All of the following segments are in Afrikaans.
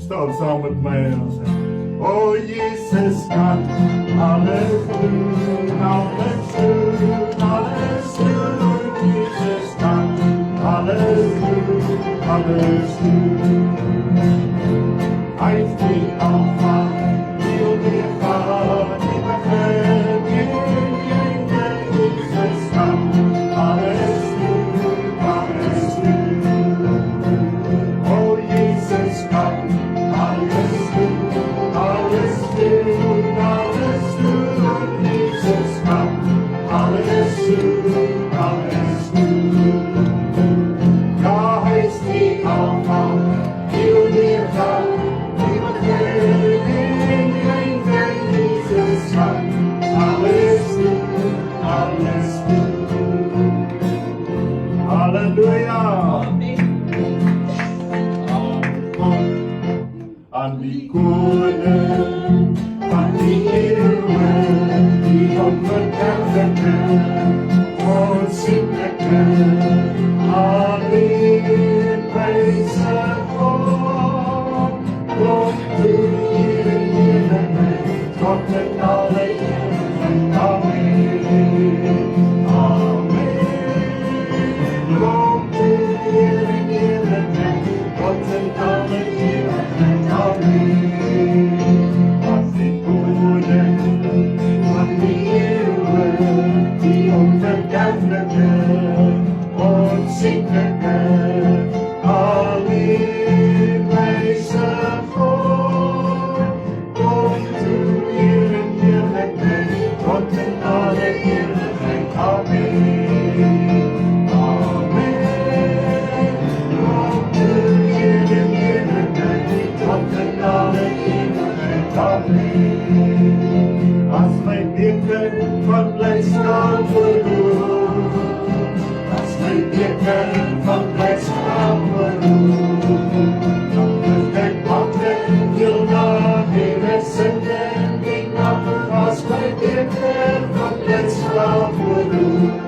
Staan saam met my en ons sê, o Jesus kan alles doen, alles doen, alles doen. Jesus kan alles doen, alles doen. Hy is die Alpha, die Omega, die begin, die einde. Jesus kan alles doen, alles doen. O Jesus kan alles doen, alles doen, alles doen. Jesus kan alles doen, alles doen. Ja, hy is die Alpha, die Omega, die begin, die einde. Jesus kan alles doen, alles doen. Halleluja! Aan die koning, aan die eeuwe, die onverderfelijke, onzienlijke, alleen wijze God. Kom toe hier in heerlijkheid, tot in alle eeuwigheid. Amen. Amen. Kom toe hier in heerlijkheid, tot in alle eeuwigheid. Amen. Als die koning van die eeuwe, die onverderfelijke, onzienlijke, alleen wijze God. Kom toe hier in heerlijkheid, tot in alle eeuwigheid. Amen. Amen. Kom toe hier in heerlijkheid, tot in alle eeuwigheid. Amen. Als mijn beker van blijdschap verroert, als mijn beker van blijdschap verroert, dan ik makkelijk wil naar hele zending af. Als mijn beker van blijdschap verroert,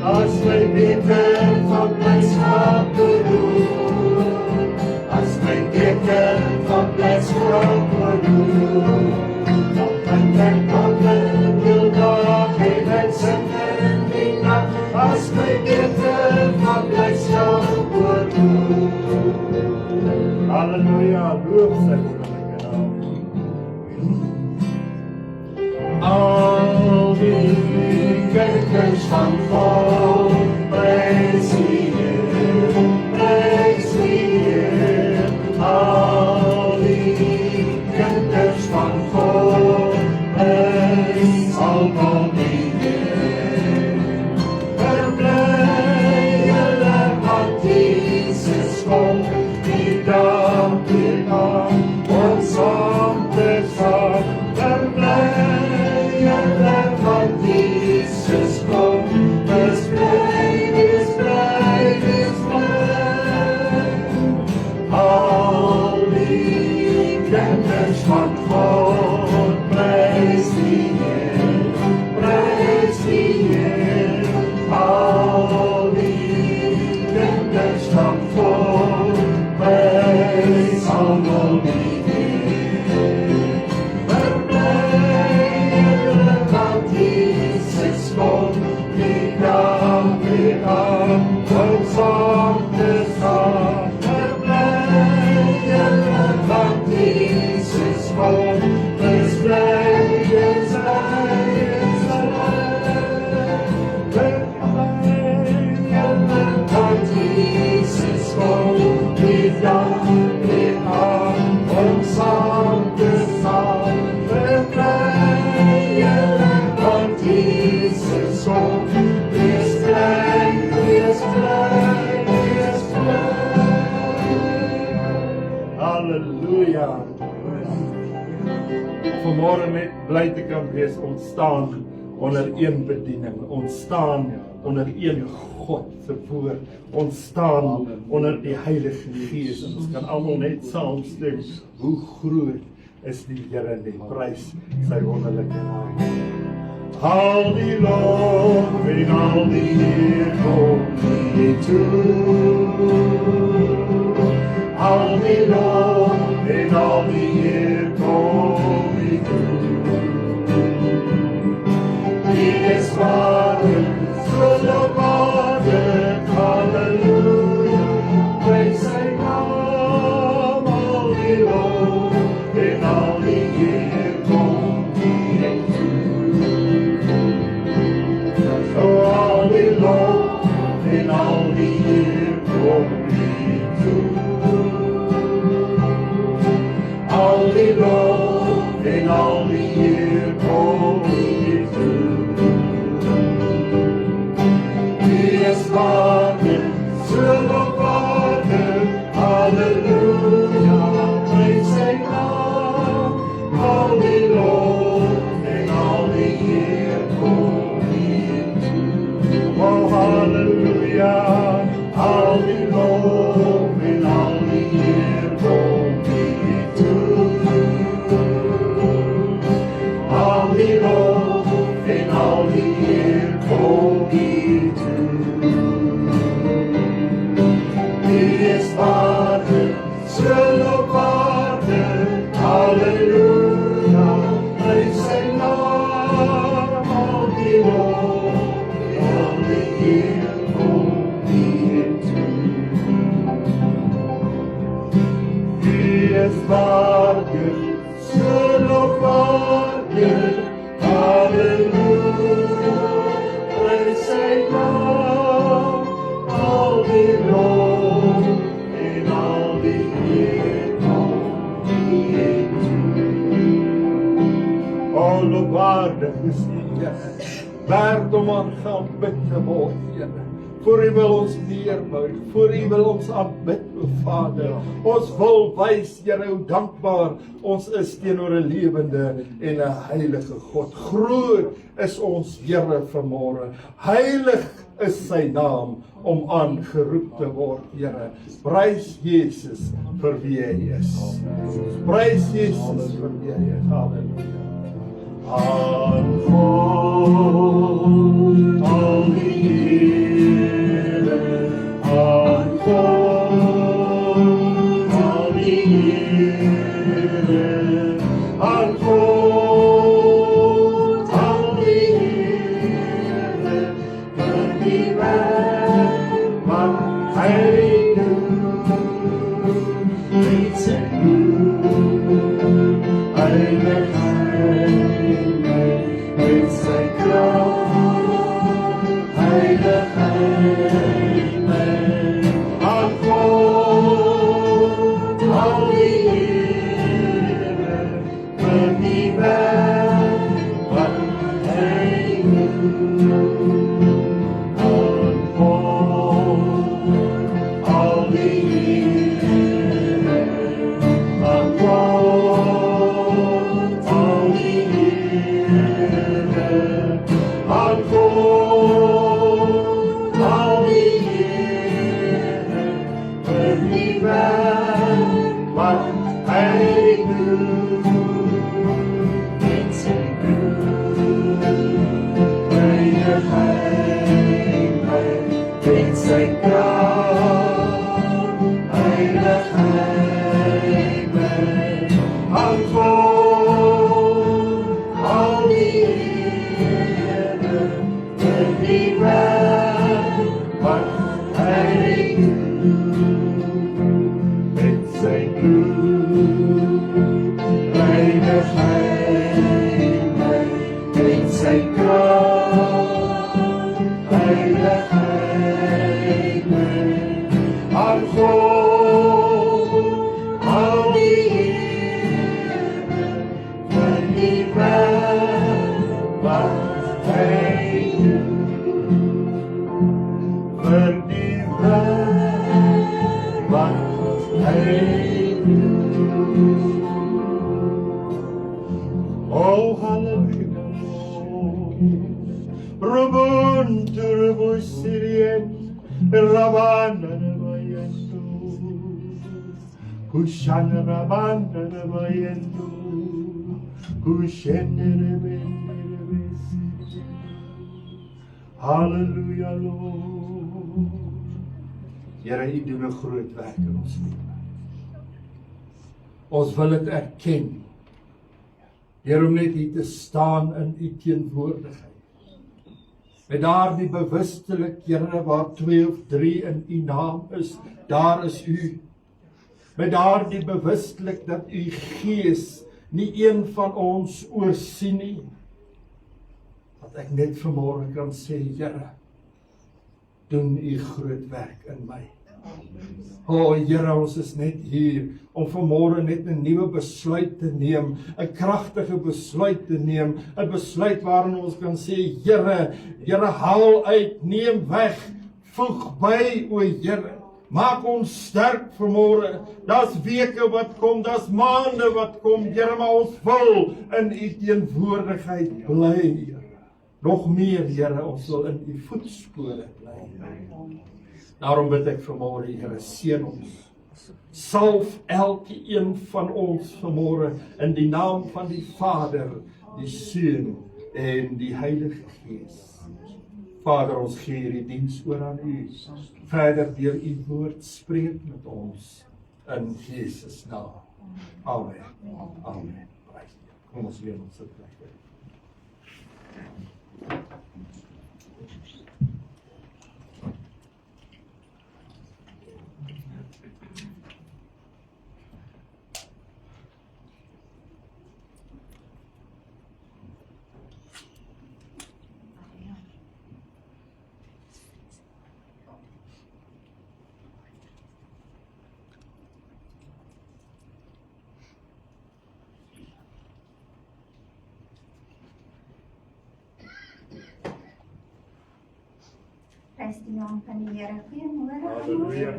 als mijn beker van blijdschap verroert, als mijn beker van blijdschap verroert, dan ik makkelijk wil naar hele zending af. Als mijn beker van blijdschap verroert. Halleluja, loof sy wonderlijke naam. Al die kerkers van vol, prijs die Heer, prijs die Heer. Al die kerkers van vol, prijs almal die Heer. Verblij julle, want Jesus kom, die dag weer aan, ons om te staan. Verblij julle, want Jesus kom, wees blij, wees blij, wees blij. Al die kinders van God, prijs die Heer, prijs die Heer. Al die kinders van God, prijs almal die Heer. Verblij julle, want Jesus kom, die dag weer aan, ons om te staan. Verblij julle, want Jesus kom, wees blij, wees blij, wees blij. Verblij julle, want Jesus kom, die dag weer aan, ons om te staan. Verblij julle, want Jesus kom, wees blij, wees blij, wees blij. Halleluja. Vanmorgen net bly te kan wees, ontstaan onder een bediening, ontstaan onder een God se woord, ontstaan onder die Heilige Gees. En ons kan almal net saamstem, hoe groot is die Here en die prys sy wonderlike naam. Al die lof en al die eer kom nie toe. Al die lof is waardig, zullen waardig, halleluja, prys sy naam, al die lof en al die eer kom hier toe. Oh, halleluja, al die lof en al die eer kom hier toe. Al die lof en al die eer kom hier toe. Die is waardig, zullen waardig, halleluja, prys sy naam, al die lof en al die eer kom hier toe. Die is waardig, zullen waardig, halleluja, prys sy naam, al die lof en al die eer kom hier toe. Alle waardig is U, Here, werd om aanbid te word, Here. Voor U wil ons neerbuig, voor U wil ons aanbid, o Vader. Ons wil wys, Here, hoe dankbaar ons is teenoor 'n lewende en 'n heilige God. Groot is ons Here vanmôre. Heilig is sy naam om aangeroep te word, Here. Prys Jesus vir wie hy is. Prys Jesus vir wie hy is. Halleluja. Aan God, al die ere, aan God, al die ere, aan God, al die ere, vir die werk wat hy doen, met sy heiligheid, met sy kracht, heiligheid, aan God, al die ere, vir die werk wat hy doen. Aan God, al die ere, aan God, al die ere, aan God, al die ere, vir die werk wat hy doen. Met sy heiligheid, met sy kracht, heiligheid, aan God, al die ere, vir die werk wat hy doen. Met sy heiligheid, met sy kracht, heiligheid, aan God, al die ere, vir die werk wat hy doen. Vir die werk wat hy doen. Oh, hallelujah. Rubuntu rubusirien, rabanda rabayendu, kushana rabanda rabayendu, kushene rebende rebesi. Hallelujah, Lord. Here, U doen 'n groot werk in ons lewe. Ons wil dit erken. Here, om net hier te staan in U teenwoordigheid. Met daardie bewustelik, Here, waar 2 of 3 in U naam is, daar is U. Met daardie bewustelik dat U Gees nie een van ons oorsien nie. Dat ek net vanmôre kan sê, Here, doen U groot werk in my. O Here, ons is net hier om vanmôre net 'n nuwe besluit te neem, 'n kragtige besluit te neem, 'n besluit waarin ons kan sê, Here, haal uit, neem weg, Voeg by, o Here. Maak ons sterk vanmôre. Daar's weke wat kom, daar's maande wat kom, Here, maar ons wil in U teenwoordigheid bly, Here. Nog meer, Here, ons wil in U voetspore bly. Daarom bid ek vanmôre, Here, seën ons. Salf elkeen van ons vanmôre in die naam van die Vader, die Seun en die Heilige Gees. Vader, ons gee hierdie diens oor aan U. Verder deur U woord spreek met ons in Jesus naam. Amen. Amen. Kom ons weer ons sit plek. Prys die naam van die Here. Goeiemôre. Halleluja.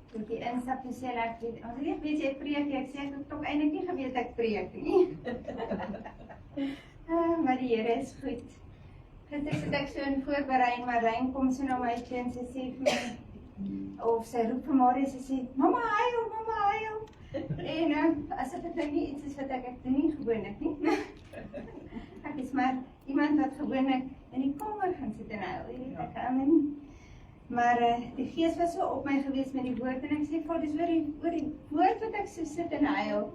Toe die instap toe sê ek, weet jy preek, ek sê ek het tog eintlik nie geweet ek preek nie. Maar die Here is goed. Gister sit ek so in voorberei, maar Rein kom so na my toe en sy sê vir my, of sy roep vir Marie, sy sê, Mama huil, Mama huil. En asof dit nie iets is wat ek doen nie gewoonlik nie. Ek is maar iemand wat gewoonlik in die kamer gaan sit en huil, jy weet ek kan nie. Maar die Gees was so op my gewees met die woord en ek sê, Vader, dis oor die woord wat ek so sit en huil.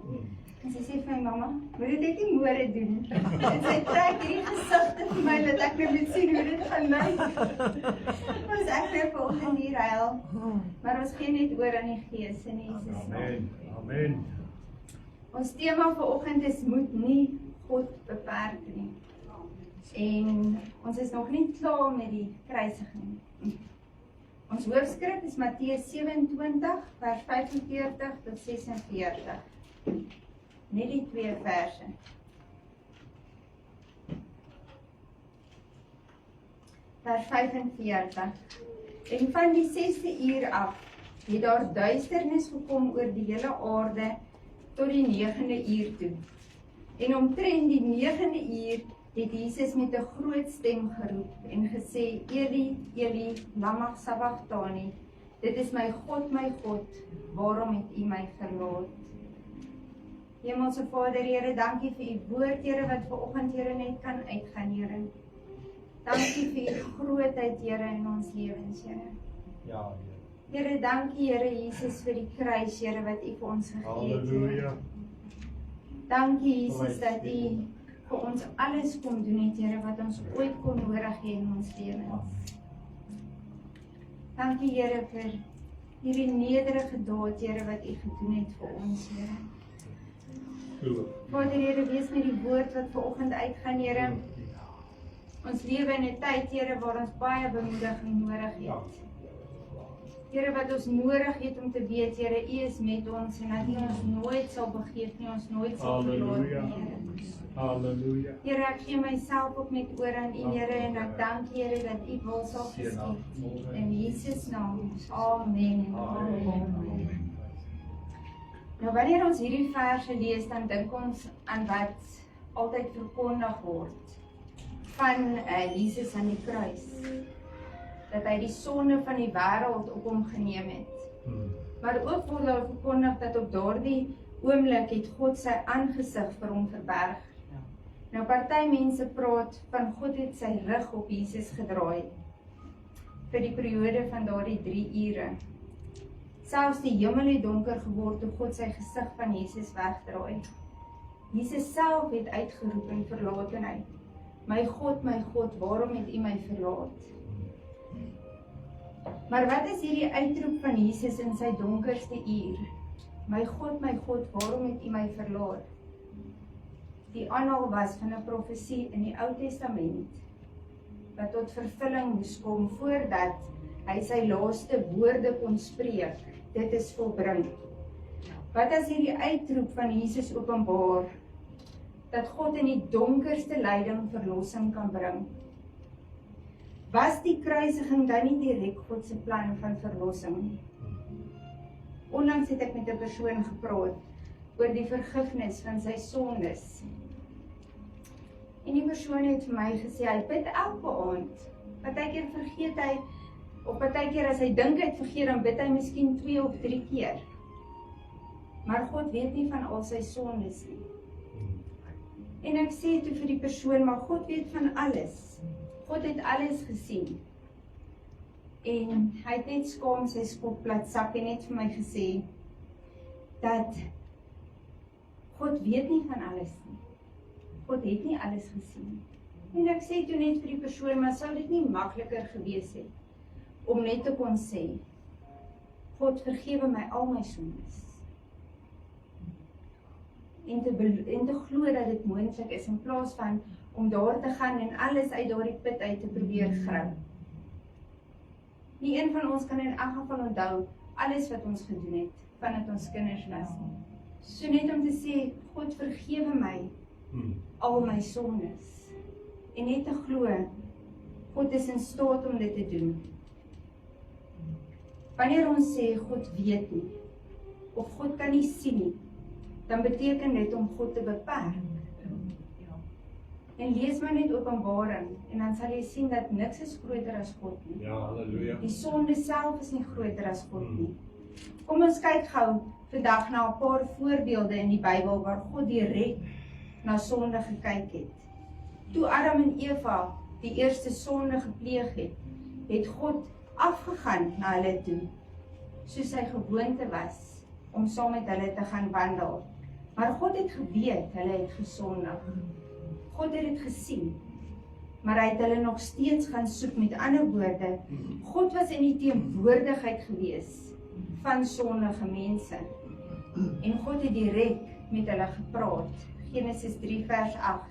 En sy sê vir my, Mama, moet dit nie môre doen. En sy trek hierdie gesigte vir my dat ek nou moet sien hoe dit gaan lyk. Ons ek nou vanoggend hier huil, maar ons gee net oor aan die Gees in Jesus naam. Amen. Amen. Ons tema vanoggend is moet nie God beperk nie. En ons is nog nie klaar met die kruisiging. Ons hoofskrif is Matteus 27 vers 45 tot 46. Net die 2 verse. Vers 45. En van die 6de uur af het daar duisternis gekom oor die hele aarde tot die 9de uur toe. En omtrent die 9de uur het Jesus met 'n groot stem geroep en gesê, Eli, Eli, lama sabachthani, dit is my God, waarom het U my verlaat? Hemelse Vader, Here, dankie vir U woord, Here, wat vanoggend, Here, net kan uitgaan, Here. Dankie vir U grootheid, Here, in ons lewens, Here. Ja, Here, dankie, Here Jesus, vir die kruis, Here, wat U vir ons gegee het, Here. Dankie, Jesus, dat U vir ons alles kom doen het, Here, wat ons ooit kon nodig hê in ons lewens. Dankie, Here, vir hierdie nederige daad, Here, wat U gedoen het vir ons, Here. Vader, Here, wees met die woord wat vanoggend uitgaan, Here. Ons lewe in 'n tyd, Here, waar ons baie bemoediging nodig het. Here, wat ons nodig het om te weet, Here, U is met ons en dat U ons nooit sal begeef nie, ons nooit sal verlaat nie, Here. Halleluja. Here, ek gee myself ook net oor aan U, Here, en ek dank U, Here, dat U wil sal geskied. In Jesus naam. Amen. Amen. Nou, wanneer ons hierdie verse lees, dan dink ons aan wat altyd verkondig word van Jesus aan die kruis. Dat hy die sonde van die wêreld op hom geneem het. Maar ook word daar verkondig dat op daardie oomblik het God sy aangesig vir hom verberg. Nou, party mense praat van God het sy rug op Jesus gedraai vir die periode van daardie 3 ure. Selfs die hemel het donker geword toe God sy gesig van Jesus wegdraai. Jesus self het uitgeroep in verlatenheid. My God, waarom het U my verlaat? Maar wat is hierdie uitroep van Jesus in sy donkerste uur? My God, waarom het U my verlaat? Die aanhaal was van 'n profesie in die Ou Testament wat tot vervulling moes kom voordat hy sy laaste woorde kon spreek. Dit is volbring. Wat as hierdie uitroep van Jesus openbaar dat God in die donkerste lyding verlossing kan bring? was die kruisiging dan nie direk God se plan van verlossing nie. Onlangs het ek met 'n persoon gepraat oor die vergifnis van sy sondes. En die persoon het vir my gesê, hy bid elke aand. Partykeer vergeet hy, of partykeer as hy dink hy het vergeet, dan bid hy miskien 2 of 3 keer. Maar God weet nie van al sy sondes nie. En ek sê toe vir die persoon, maar God weet van alles. God het alles gesien. En hy het net skaam sy skop plat sak en net vir my gesê, dat God weet nie van alles nie. God het nie alles gesien. En ek sê toe net vir die persoon, maar sou dit nie makliker gewees het, om net te kon sê, God vergewe my al my sondes. En te glo dat dit moontlik is, in plaas van om daar te gaan en alles uit daardie put uit te probeer grou. Nie een van ons kan in elk geval onthou alles wat ons gedoen het, vandat ons kinders was nie. So net om te sê, God vergewe my al my sondes. En net te glo, God is in staat om dit te doen. Wanneer ons sê, God weet nie, of God kan nie sien nie, dan beteken dit om God te beperk. En lees maar net Openbaring, en dan sal jy sien dat niks is groter as God nie. Ja, halleluja. Die sonde self is nie groter as God nie. Kom ons kyk gou vandag na 'n paar voorbeelde in die Bybel waar God direk na sonde gekyk het. Toe Adam en Eva die eerste sonde gepleeg het, het God afgegaan na hulle toe, soos sy gewoonte was, om saam met hulle te gaan wandel. Maar God het geweet, hulle het gesondig. God het dit gesien, maar hy het hulle nog steeds gaan soek. Met ander woorde, God was in die teenwoordigheid gewees van sondige mense. En God het direk met hulle gepraat. Genesis 3 vers 8.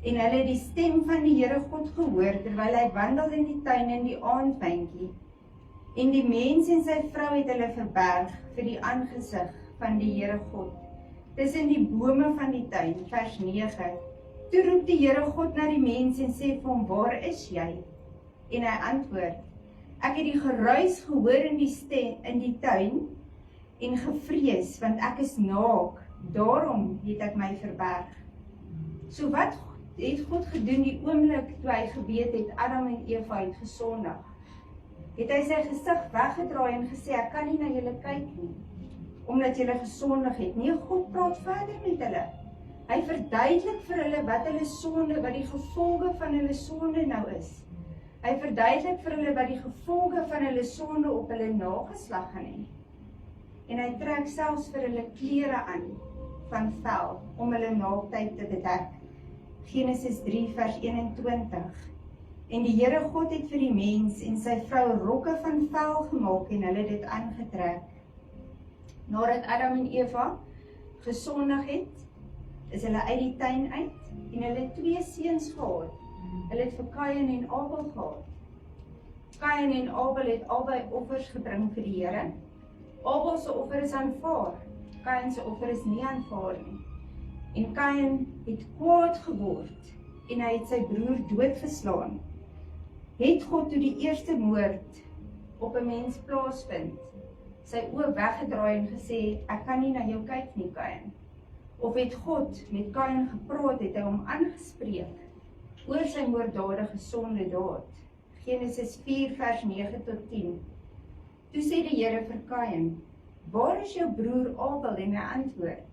En hulle het die stem van die Here God gehoor, terwyl hy wandel in die tuin in die aandwindjie. En die mens en sy vrou het hulle verberg vir die aangesig van die Here God, tussen die bome van die tuin. Vers 9. Toe roep die Here God na die mens en sê vir hom, waar is jy? En hy antwoord, ek het die geruis gehoor in die tuin en gevrees, want ek is naak, daarom het ek my verberg. So wat het God gedoen die oomblik toe hy geweet het, Adam en Eva het gesondig? Het hy sy gesig weggedraai en gesê, ek kan nie na julle kyk nie, omdat julle gesondig het. Nee, God praat verder met hulle. Hy verduidelik vir hulle wat hulle sonde, wat die gevolge van hulle sonde nou is. Hy verduidelik vir hulle wat die gevolge van hulle sonde op hulle nageslag gaan hê. En hy trek selfs vir hulle klere aan van vel, om hulle naaktheid te bedek. Genesis 3 vers 21. En die Here God het vir die mens en sy vrou rokke van vel gemaak en hulle dit aangetrek. Nadat Adam en Eva gesondig het, is hulle uit die tuin uit en hulle het 2 seuns gehad. Hulle het vir Kain en Abel gehad. Kain en Abel het albei offers gebring vir die Here. Abel se offer is aanvaar, Kain se offer is nie aanvaar nie. En Kain het kwaad geword en hy het sy broer doodgeslaan. Het God toe die eerste moord op 'n mens plaasvind, sy oë weggedraai en gesê, ek kan nie na jou kyk nie, Kain? Of het God met Kain gepraat, het hy hom aangespreek oor sy moorddadige sonde daad? Genesis 4 vers 9 tot 10. Toe sê die Here vir Kain, waar is jou broer Abel? En hy antwoord,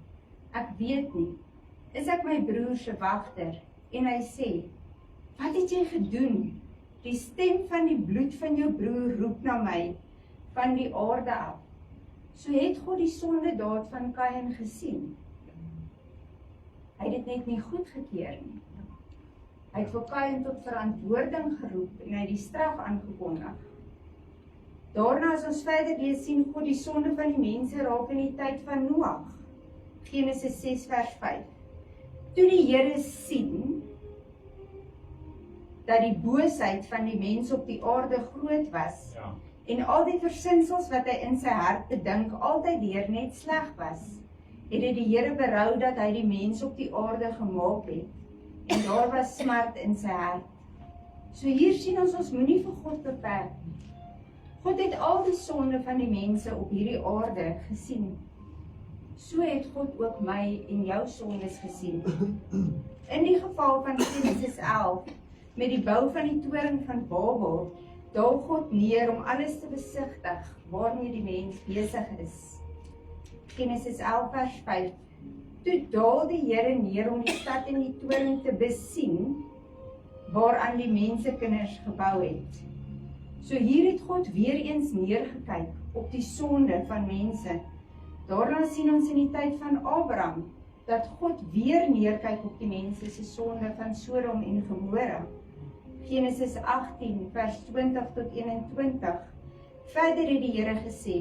ek weet nie, is ek my broer se wagter? En hy sê, wat het jy gedoen? Die stem van die bloed van jou broer roep na my, van die aarde af. So het God die sondedaad van Kain gesien. Hy het dit net nie goedgekeur nie. Hy het vir Kain tot verantwoording geroep en hy het die straf aangekondig. Daarna as ons verder lees, sien God die sonde van die mense raak in die tyd van Noag. Genesis 6 vers 5. Toe die Here sien dat die boosheid van die mens op die aarde groot was, en al die versinsels wat hy in sy hart bedink altyd deur net sleg was, het die Here berou dat hy die mens op die aarde gemaak het, en daar was smart in sy hart. So hier sien ons moenie vir God beperk. God het al die sonde van die mense op hierdie aarde gesien. So het God ook my en jou sondes gesien. In die geval van Genesis 11, met die bou van die toring van Babel, daal God neer om alles te besigtig waarmee die mens besig is. Genesis 11 vers 5. Toe daal die Here neer om die stad en die toring te besien, waaraan die mensekinders gebou het. So hier het God weer eens neergekyk op die sonde van mense. Daarna sien ons in die tyd van Abraham, dat God weer neerkyk op die mense se sonde van Sodom en Gomorra. Genesis 18 vers 20 tot 21. Verder het die Here gesê,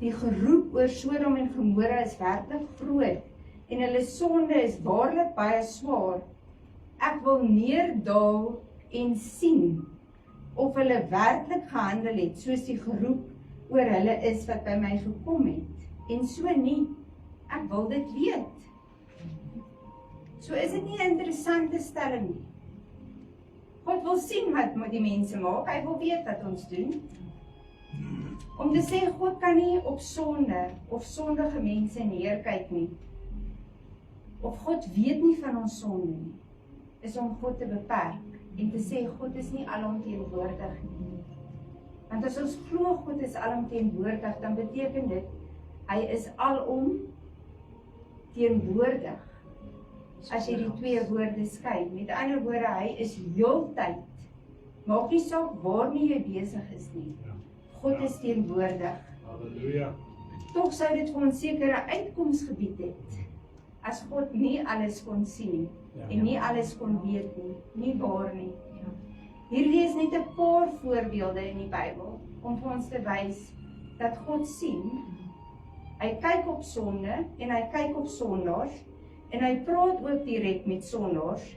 die geroep oor Sodom en Gomorra is werklik groot, en hulle sonde is waarlik baie swaar. Ek wil neerdaal en sien, of hulle werklik gehandel het, soos die geroep oor hulle is wat by my gekom het. En so nie, ek wil dit weet. So is dit nie 'n interessante stelling nie. God wil sien wat die mense maak, hy wil weet wat ons doen. Om te sê God kan nie op sonde of sondige mense neerkyk nie, of God weet nie van ons sonde nie, is om God te beperk en te sê God is nie alomteenwoordig nie. Want as ons glo God is alomteenwoordig, dan beteken dit hy is alom teenwoordig. As jy die twee woorde skei, met ander woorde, hy is heeltyd, maak nie saak waarmee jy besig is nie. God is teenwoordig. Halleluja. Tog sou dit vir ons sekere uitkoms gebied het, as God nie alles kon sien nie, en nie alles kon weet nie, nie waar nie. Hierdie is net 'n paar voorbeelde in die Bybel, om vir ons te wys, dat God sien, hy kyk op sonde, en hy kyk op sondaars, en hy praat ook direk met sondaars.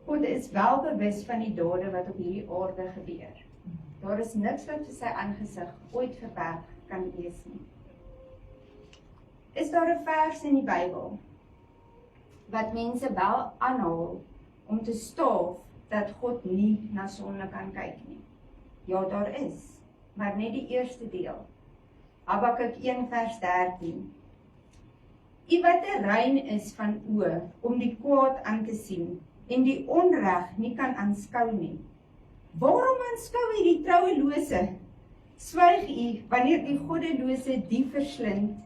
God is wel bewus van die dade wat op hierdie aarde gebeur. Daar is niks wat vir sy aangesig ooit verberg kan wees nie. Is daar 'n vers in die Bybel wat mense wel aanhaal om te staaf dat God nie na sonde kan kyk nie? Ja, daar is, maar net die eerste deel. Habakuk 1 vers 13. U wat rein is van oë om die kwaad aan te sien en die onreg nie kan aanskou nie. Waarom aanskou u die trouelose? Swyg u wanneer die goddelose die verslind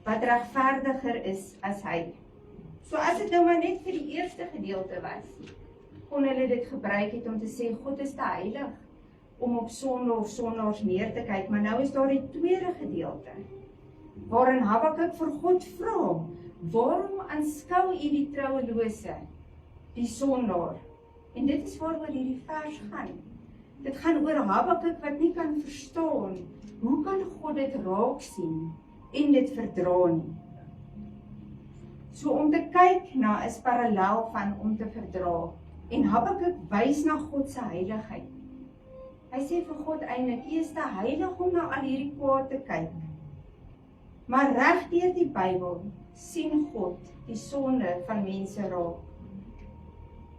wat regverdiger is as hy. So as dit nou maar net vir die eerste gedeelte was, kon hulle dit gebruik het om te sê God is te heilig om op sonde of sondaars neer te kyk, maar nou is daar die tweede gedeelte, waarin Habakuk vir God vra, waarom aanskou u die trouelose, die sondaar? En dit is waaroor hierdie vers gaan. Dit gaan oor Habakuk wat nie kan verstaan, hoe kan God dit raak sien en dit verdra nie? So om te kyk na is parallel van om te verdra. En Habakuk wys na God se heiligheid. Hy sê vir God eintlik, u is te heilig om na al hierdie kwaad te kyk. Maar reg deur die Bybel sien God die sonde van mense raak.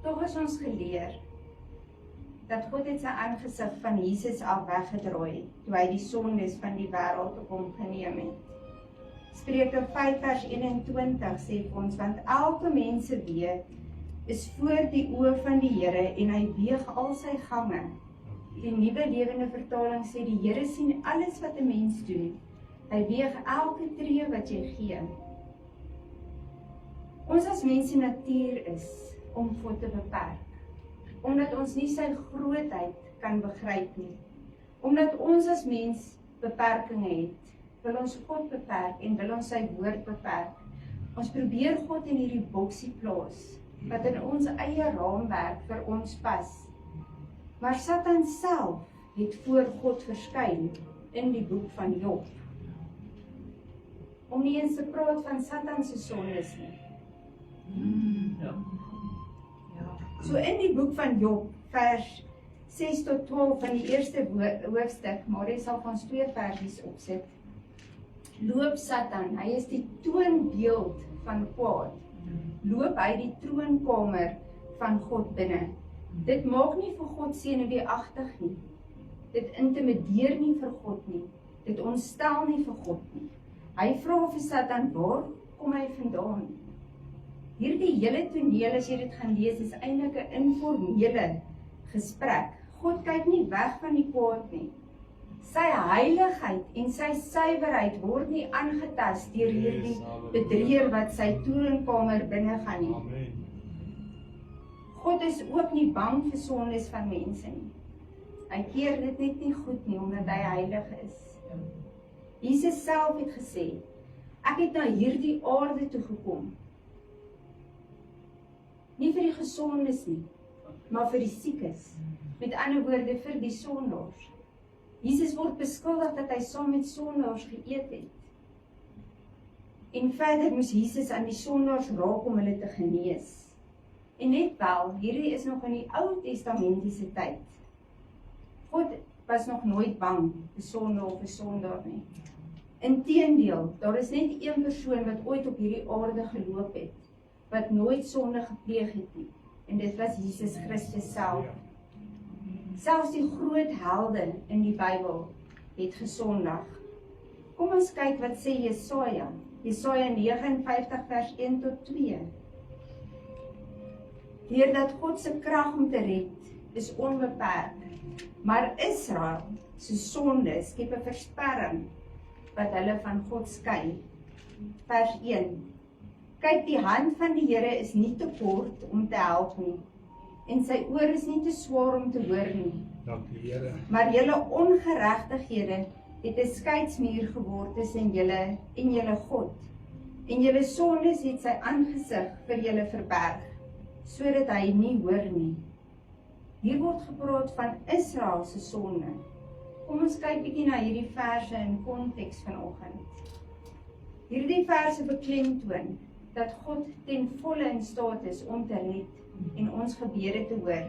Tog is ons geleer dat God het sy aangesig van Jesus af weggedraai, toe hy die sondes van die wêreld op hom geneem het. Spreuke 5 vers 21 sê vir ons, want elke mens se weë is voor die oë van die Here en hy weeg al sy gange. Die Nuwe Lewende Vertaling sê die Here sien alles wat 'n mens doen. Hy weeg elke tree wat jy gee. Ons as mense natuur is om God te beperk, omdat ons nie sy grootheid kan begryp nie. Omdat ons as mens beperkings het, wil ons God beperk en wil ons sy woord beperk. Ons probeer God in hierdie boksie plaas, wat in ons eie raamwerk vir ons pas. Maar Satan self het voor God verskyn in die boek van Job. Om nie eens te praat van Satan se sondes nie. So in die boek van Job, vers 6 tot 12 van die eerste hoofstuk, maar jy sal ons 2 versies opsit, loop Satan, hy is die toonbeeld van kwaad, loop hy die troonkamer van God binne. Dit maak nie vir God senuweeagtig nie. Dit intimideer nie vir God nie. Dit ontstel nie vir God nie. Hy vra vir Satan, waar kom hy vandaan? Hierdie hele toneel, as jy dit gaan lees, is eintlik 'n informele gesprek. God kyk nie weg van die kwaad nie. Sy heiligheid en sy suiwerheid word nie aangetast deur hierdie bedrieër wat sy troonkamer binne gaan nie. God is ook nie bang vir sondes van mense nie. Hy keer dit net nie goed nie, omdat hy heilig is. Jesus self het gesê, ek het na hierdie aarde toe gekom. Nie vir die gesondes nie, maar vir die siekes. Met ander woorde, vir die sondaars. Jesus word beskuldig dat hy saam met sondaars geëet het. En verder moes Jesus aan die sondaars raak om hulle te genees. En net wel, hierdie is nog in die Ou Testamentiese tyd. God was nog nooit bang vir sonde of vir sondaar nie. Inteendeel, daar is net een persoon wat ooit op hierdie aarde geloop het, wat nooit sonde gepleeg het nie. En dit was Jesus Christus self. Selfs die groot helde in die Bybel het gesondig. Kom ons kyk wat sê Jesaja. Jesaja 59 vers 1 tot 2. Deurdat God se krag om te red is onbeperk, maar Israel se sonde skep 'n versperring wat hulle van God skei. Vers 1. Kyk, die hand van die Here is nie te kort om te help nie, en sy oor is nie te swaar om te hoor nie. Dankie, Here. Maar julle ongeregtighede het 'n skeidsmuur geword tussen julle en julle God. En julle sondes het sy aangesig vir julle verberg, sodat hy nie hoor nie. Hier word gepraat van Israel se sonde. Kom ons kyk bietjie na hierdie verse in konteks vanoggend. Hierdie verse beklemtoon dat God ten volle in staat is om te red en ons gebede te hoor.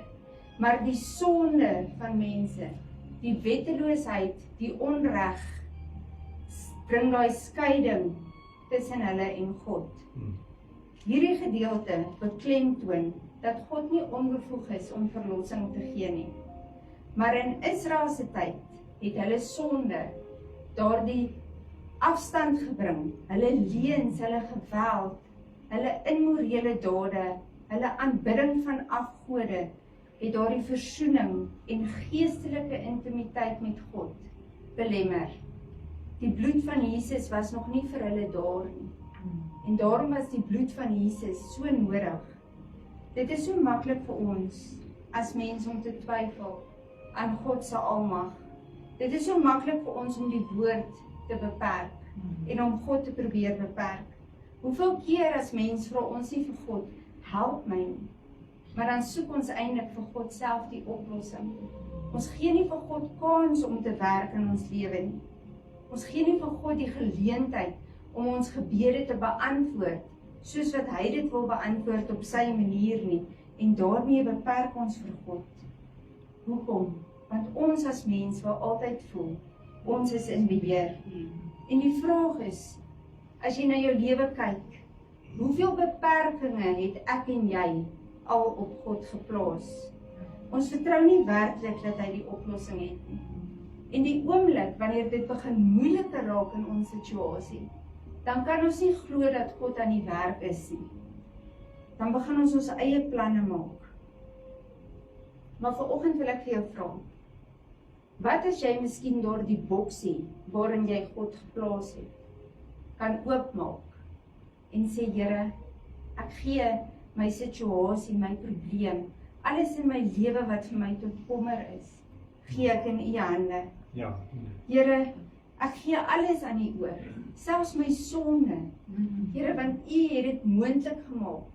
Maar die sonde van mense, die wetteloosheid, die onreg, bring daai skeiding tussen hulle en God. Hierdie gedeelte beklemtoon dat God nie onbevoeg is om verlossing te gee nie. Maar in Israel se tyd het hulle sonde daardie afstand gebring, hulle leuns, hulle geweld, hulle immorele dade, hulle aanbidding van afgode, het daardie versoening en geestelike intimiteit met God belemmer. Die bloed van Jesus was nog nie vir hulle daar nie. En daarom was die bloed van Jesus so nodig. Dit is so maklik vir ons as mens om te twyfel aan God se almag. Dit is so maklik vir ons om die woord te beperk en om God te probeer beperk. Hoeveel keer as mens vra ons nie vir God, help my nie. Maar dan soek ons eintlik vir God self die oplossing. Ons gee nie vir God kans om te werk in ons lewe nie. Ons gee nie vir God die geleentheid om ons gebede te beantwoord, soos wat hy dit wil beantwoord op sy manier nie, en daarmee beperk ons vir God. Hoekom? Want ons as mens wil altyd voel, ons is in beheer. En die vraag is, as jy na jou lewe kyk, hoeveel beperkings het ek en jy al op God geplaas? Ons vertrou nie werklik dat hy die oplossing het nie. En die oomblik wanneer dit begin moeiliker raak in ons situasie, dan kan ons nie glo dat God aan die werk is nie. Dan begin ons eie planne maak. Maar vanoggend wil ek vir jou vra, wat as jy miskien daardie boksie waarin jy God geplaas het, kan oopmaak en sê, Here, ek gee my situasie, my probleem, alles in my lewe wat vir my tot kommer is, gee ek in u hande. Ja. Here, ek gee alles aan u oor, selfs my sonde. Here, want u het dit moontlik gemaak.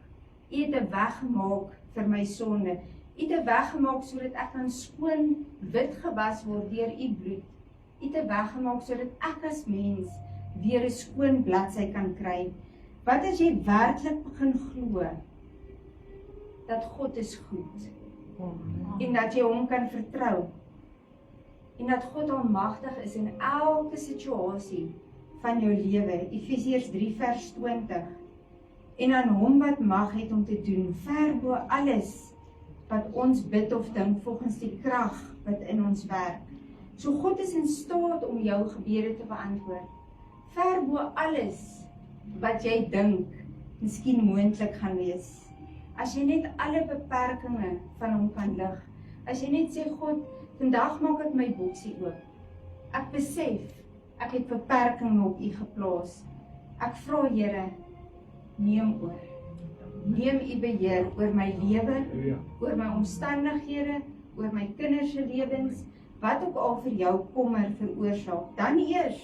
U het 'n weg gemaak vir my sonde. U het 'n weg gemaak sodat ek kan skoon wit gewas word deur u bloed. U het 'n weg gemaak sodat ek as mens weer 'n skoon bladsy kan kry. Wat as jy werklik begin glo dat God is goed en dat jy hom kan vertrou en dat God almagtig is in elke situasie van jou lewe. Efesiërs 3 vers 20. En aan hom wat mag het om te doen ver bo alles wat ons bid of dink volgens die krag wat in ons werk. So God is in staat om jou gebede te beantwoord. Ver bo alles wat jy dink miskien moontlik gaan wees. As jy net alle beperkings van hom kan lig. As jy net sê God, vandag maak ek my boksie oop. Ek besef, ek het beperkings op U geplaas. Ek vra Here, neem oor. Neem U beheer oor my lewe, oor my omstandighede, oor my kinders se lewens, wat ook al vir jou kommer veroorsaak. Dan eers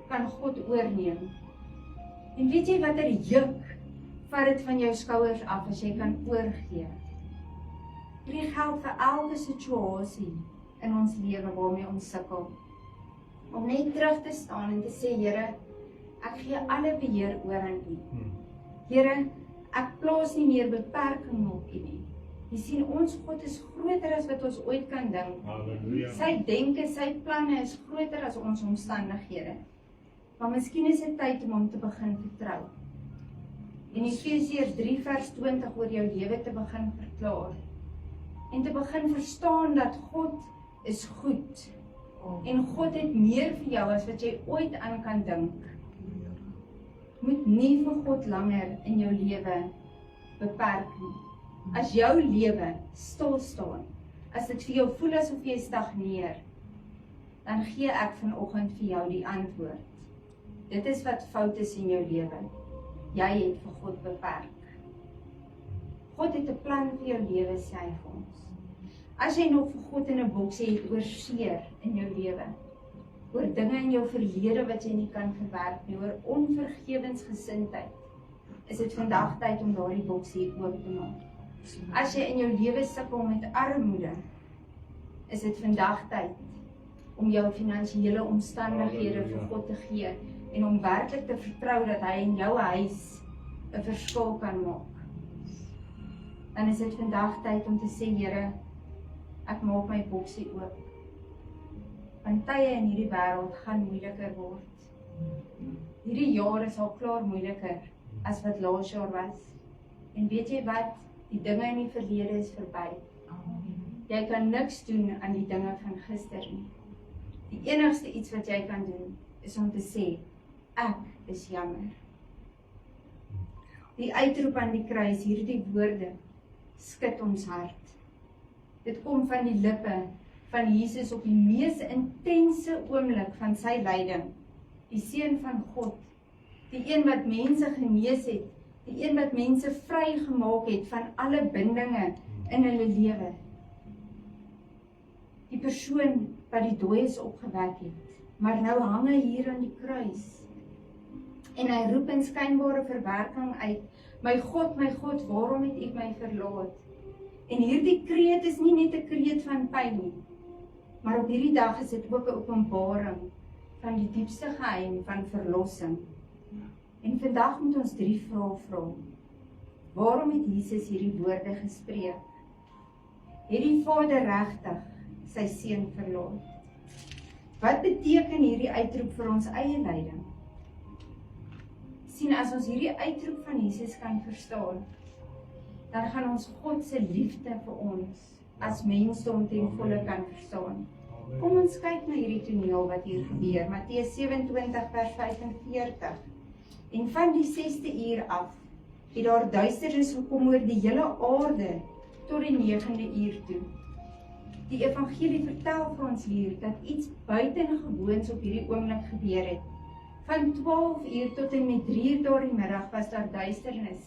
kan God oorneem. En weet jy watter juk vat dit van jou skouers af as jy kan oorgee. Hierdie geld vir elke situasie in ons lewe waarmee ons sukkel. Om net terug te staan en te sê, Here, ek gee alle beheer oor aan U. Here, ek plaas nie meer beperking op U nie. Jy sien, ons God is groter as wat ons ooit kan dink. Halleluja. Sy denke, sy planne is groter as ons omstandighede. Maar miskien is dit tyd om hom te begin vertrou. En Efesiërs 3 vers 20 oor jou lewe te begin verklaar. En te begin verstaan dat God is goed. En God het meer vir jou as wat jy ooit aan kan dink. Moet nie vir God langer in jou lewe beperk nie. As jou lewe stil staan, as dit vir jou voel asof jy stagneer, dan gee ek vanoggend vir jou die antwoord. Dit is wat fout is in jou lewe. Jy het vir God beperk. God het 'n plan vir jou lewe, sê hy vir ons. As jy nog vir God in 'n boksie het oor seer in jou lewe, oor dinge in jou verlede wat jy nie kan verwerk nie, oor onvergewensgesindheid, is dit vandag tyd om daardie boksie oop te maak. As jy in jou lewe sukkel met armoede, is dit vandag tyd om jou finansiële omstandighede vir God te gee en om werklik te vertrou dat hy in jou huis 'n verskil kan maak. Dan is dit vandag tyd om te sê, Here, ek maak my boksie oop. Want tye in hierdie wêreld gaan moeiliker word. Hierdie jaar is al klaar moeiliker as wat laas jaar was. En weet jy wat? Die dinge in die verlede is verby. Jy kan niks doen aan die dinge van gister nie. Die enigste iets wat jy kan doen, is om te sê, ek is jammer. Die uitroep aan die kruis, hierdie woorde, skud ons hart. Dit kom van die lippe van Jesus op die mees intense oomblik van sy lyding. Die Seun van God, die een wat mense genees het, die een wat mense vrygemaak het van alle bindinge in hulle lewe. Die persoon wat die dooies opgewek het, maar nou hang hy hier aan die kruis. En hy roep in skynbare verwerking uit, my God, waarom het U my verlaat? En hierdie kreet is nie net 'n kreet van pyn nie, maar op hierdie dag is dit ook 'n openbaring van die diepste geheim van verlossing. En vandag moet ons 3 vrae vra. Waarom het Jesus hierdie woorde gespreek? Het die Vader regtig sy Seun verlaat? Wat beteken hierdie uitroep vir ons eie lyding? Sien, as ons hierdie uitroep van Jesus kan verstaan, dan gaan ons God se liefde vir ons as mensdom ten volle kan verstaan. Kom ons kyk na hierdie toneel wat hier gebeur. Matteus 27 vers 45. En van die 6de uur af, het daar duisternis gekom oor die hele aarde, tot die 9de uur toe. Die evangelie vertel vir ons hier, dat iets buitengewoons op hierdie oomblik gebeur het. Van 12 uur tot en met 3 uur daardie middag was daar duisternis,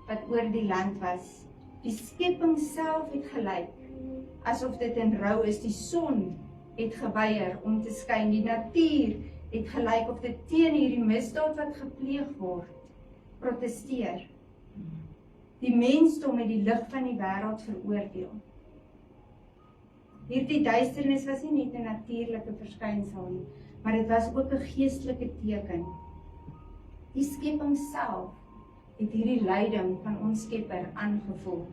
wat oor die land was. Die skepping self het gelyk, asof dit in rou is. Die son het geweier om te skyn. Die natuur het gelyk of dit teen hierdie misdaad wat gepleeg word, protesteer. Die mensdom het die lig van die wêreld veroordeel. Hierdie duisternis was nie net 'n natuurlike verskynsel nie, maar dit was ook 'n geestelike teken. Die skepping self het hierdie lyding van ons Skepper aangevoel.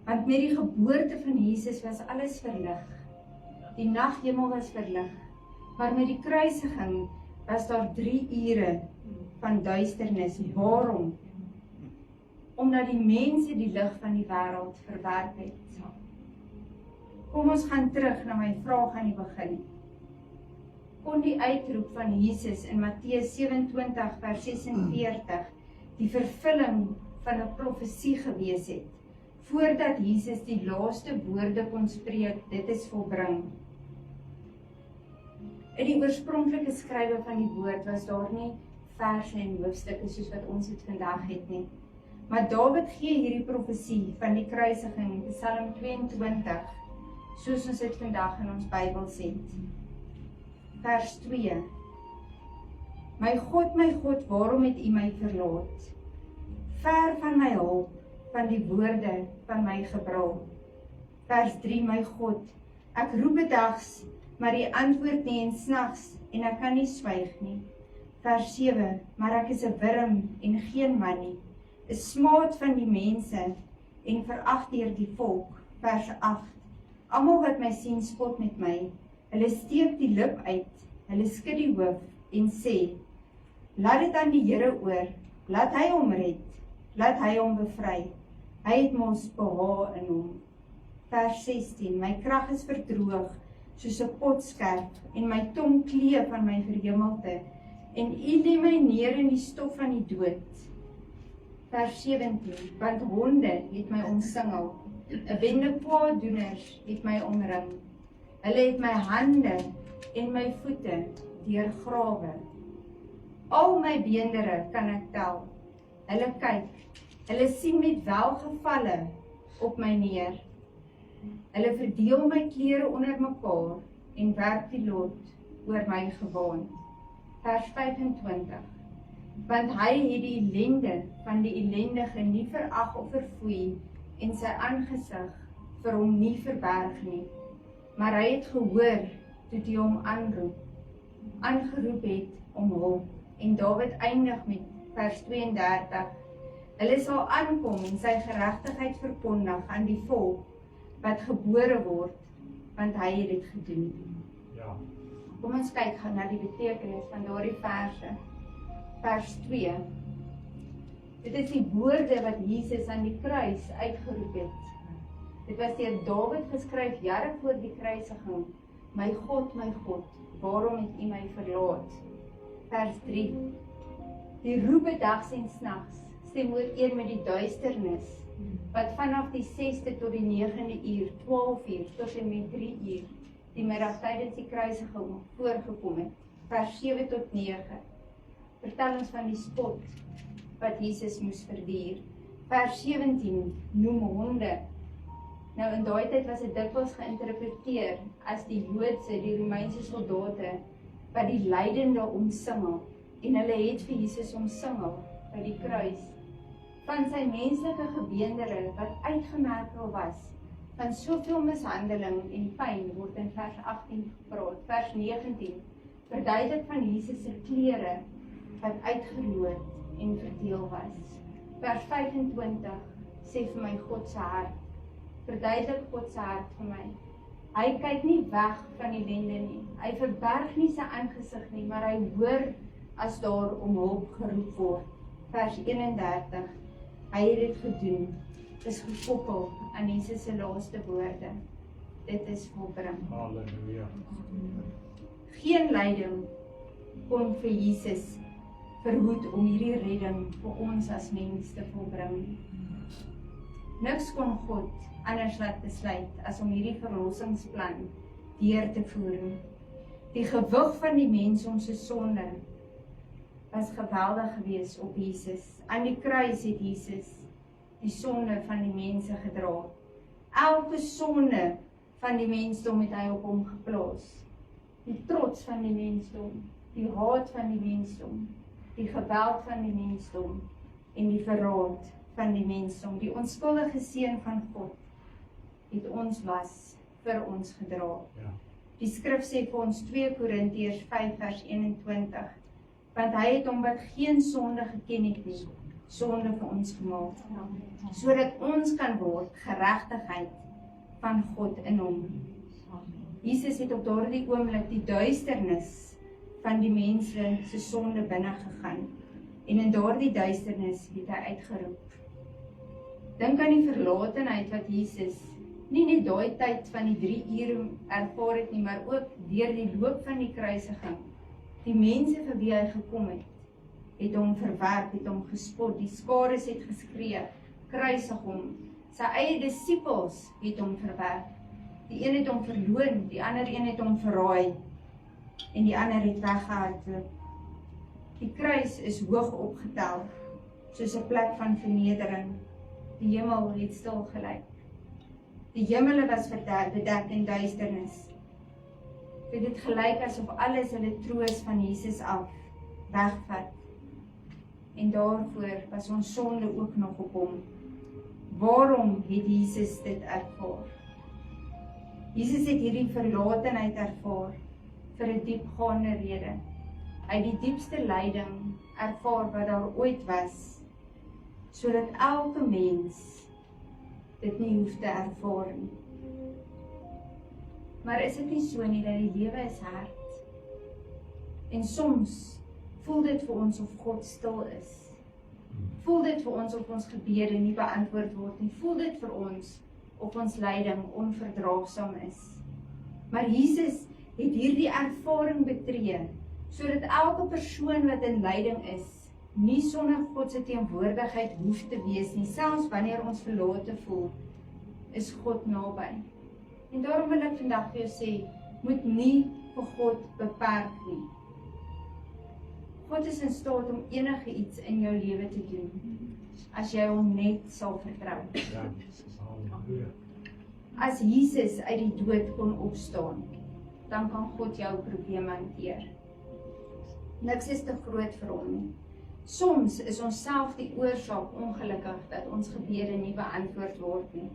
Want met die geboorte van Jesus was alles verlig. Die naghemel was verlig. Maar met die kruisiging was daar 3 ure van duisternis. Waarom? Omdat die mense die lig van die wêreld verwerp het. Kom ons gaan terug na my vraag aan die begin. Kon die uitroep van Jesus in Matteus 27 vers 46 die vervulling van 'n profesie gewees het, voordat Jesus die laaste woorde kon spreek, dit is volbring. In die oorspronklike skrywe van die woord was daar nie verse en hoofstukke soos wat ons dit vandag het nie. Maar Dawid gee hierdie profesie van die kruisiging in Psalm 22, soos ons dit vandag in ons Bybels het. Vers 2. My God, waarom het U my verlaat? Ver van my hulp, van die woorde van my gebrul. Vers 3. My God, ek roep bedags, maar U antwoord nie en snags, en ek kan nie swyg nie. Vers 7. Maar ek is 'n wurm en geen man nie, 'n smaad van die mense en verag deur die volk. Vers 8. Almal wat my sien spot met my, hulle steek die lip uit, hulle skud die hoof en sê, laat dit aan die Here oor, laat hy hom red, laat hy hom bevry, hy het mos behaag in hom. Vers 16. My krag is verdroog soos 'n potskerp en my tong kleef van my verhemelte, en U lê my neer in die stof van die dood. Vers 17. Want honde het my omsingel, 'n bende kwaadoeners het my omring. Hulle het my hande en my voete deurgrawe. Al my beendere kan ek tel. Hulle kyk, hulle sien met welgevalle op my neer. Hulle verdeel my klere onder mekaar en werp die lot oor my gewaan. Vers 25. Want hy het die ellende van die ellendige nie verag of verfoei en sy aangesig vir hom nie verberg nie. Maar hy het gehoor toe die hom aangeroep het om hulp. En Dawid eindig met vers 32. Hulle sal aankom en sy geregtigheid verkondig aan die volk wat gebore word, want hy het dit gedoen. Ja. Kom ons kyk gou na die betekenis van daardie verse. Vers 2. Dit is die woorde wat Jesus aan die kruis uitgeroep het. Dit was deur Dawid geskryf jare voor die kruisiging. My God, waarom het U my verlaat? Vers 3. Die roep bedags en snags stem ooreen met die duisternis, wat vanaf die 6de tot die 9de uur, 12 uur tot en met 3 uur, die middag tydens die kruisiging voorgekom het. Vers 7 tot 9. Vertel ons van die spot wat Jesus moes verduur. Vers 17 noem honde. Nou in daai tyd was dit dikwels geïnterpreteer as die Joodse, die Romeinse soldate wat die lydende omsingel, en hulle het vir Jesus omsingel by die kruis. Van sy menslike gebeendere wat uitgemerkel was, van soveel mishandeling en pyn word in vers 18 gepraat. Vers 19 verduidelik van Jesus se klere wat uitgeloot en verdeel was. Vers 25 sê vir my God se hart, verduidelik God se hart vir my. Hy kyk nie weg van die ellende nie, hy verberg nie sy aangesig nie, maar hy hoor as daar om hulp geroep word. Vers 31, hy het dit gedoen, is gekoppel aan Jesus se laaste woorde. Dit is volbring. Halleluja. Geen lyding kon vir Jesus verhoed om hierdie redding vir ons as mens te volbring. Niks kon God anders laat besluit as om hierdie verlossingsplan deur te voer. Die gewig van die mens se sonde was geweldig geweest op Jesus. Aan die kruis het Jesus die sonde van die mense gedra. Elke sonde van die mensdom het hy op hom geplaas. Die trots van die mensdom, die haat van die mensdom, die geweld van die mensdom en die verraad van die mensdom. Die onskuldige seun van God het ons was vir ons gedra. Ja. Die skrif sê vir ons 2 Korintiërs 5 vers 21, want hy het hom wat geen sonde geken het nie, sonde vir ons gemaak, sodat ons kan word geregtigheid van God in hom. Jesus het op daardie oomblik die duisternis van die mense se sonde binne gegaan, en in daardie duisternis het hy uitgeroep. Dink aan die verlatenheid wat Jesus nie net daai tyd van die 3 uur ervaar het nie, maar ook deur die loop van die kruisiging. Die mense vir wie hy gekom het hom verwerp, het hom gespot, die skares het geskree, kruisig hom. Sy eie disippels het hom verwerp. Die een het hom verloon, die ander een het hom verraai, en die ander het weggehardloop. Die kruis is hoog opgetel, soos 'n plek van vernedering. Die hemel het stil gelyk. Die hemele was bedek in duisternis. Dit het gelyk asof alles hulle troos van Jesus af wegvat. En daarvoor was ons sonde ook nog op hom. Waarom het Jesus dit ervaar? Jesus het hierdie verlatenheid ervaar vir 'n diepgaande rede. Hy het die diepste lyding ervaar wat daar ooit was, sodat elke mens dit nie hoef te ervaar nie. Maar is dit nie so nie dat die lewe is hard? En soms voel dit vir ons of God stil is. Voel dit vir ons of ons gebede nie beantwoord word nie. Voel dit vir ons of ons lyding onverdraagsaam is. Maar Jesus het hierdie ervaring betree, sodat elke persoon wat in lyding is, nie sonder God se teenwoordigheid hoef te wees nie. Selfs wanneer ons verlate voel, is God naby. En daarom wil ek vandag vir jou sê, moet nie vir God beperk nie. God is in staat om enige iets in jou lewe te doen, as jy hom net sal vertrou. As Jesus uit die dood kon opstaan, dan kan God jou probleme hanteer. Niks is te groot vir hom nie. Soms is ons self die oorsaak ongelukkig dat ons gebede nie beantwoord word nie.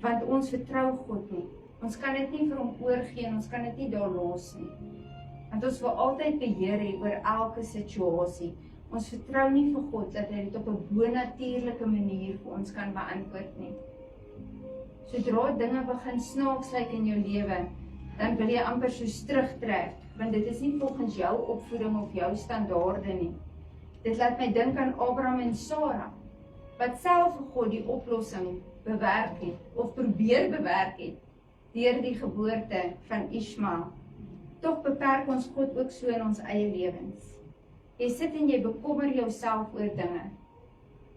Want ons vertrou God nie. Ons kan dit nie vir hom oorgee en ons kan dit nie daar los nie. Want ons wil altyd beheer hê oor elke situasie. Ons vertrou nie vir God dat hy dit op 'n bonatuurlike manier vir ons kan beantwoord nie. Sodra dinge begin snaaks lyk in jou lewe, dan wil jy amper soos terugtrek, want dit is nie volgens jou opvoeding of jou standaarde nie. Dit laat my dink aan Abraham en Sarah, wat self vir God die oplossing bewerk het, of probeer bewerk het, deur die geboorte van Ismael. Tog beperk ons God ook so in ons eie lewens. Jy sit en jy bekommer jouself oor dinge,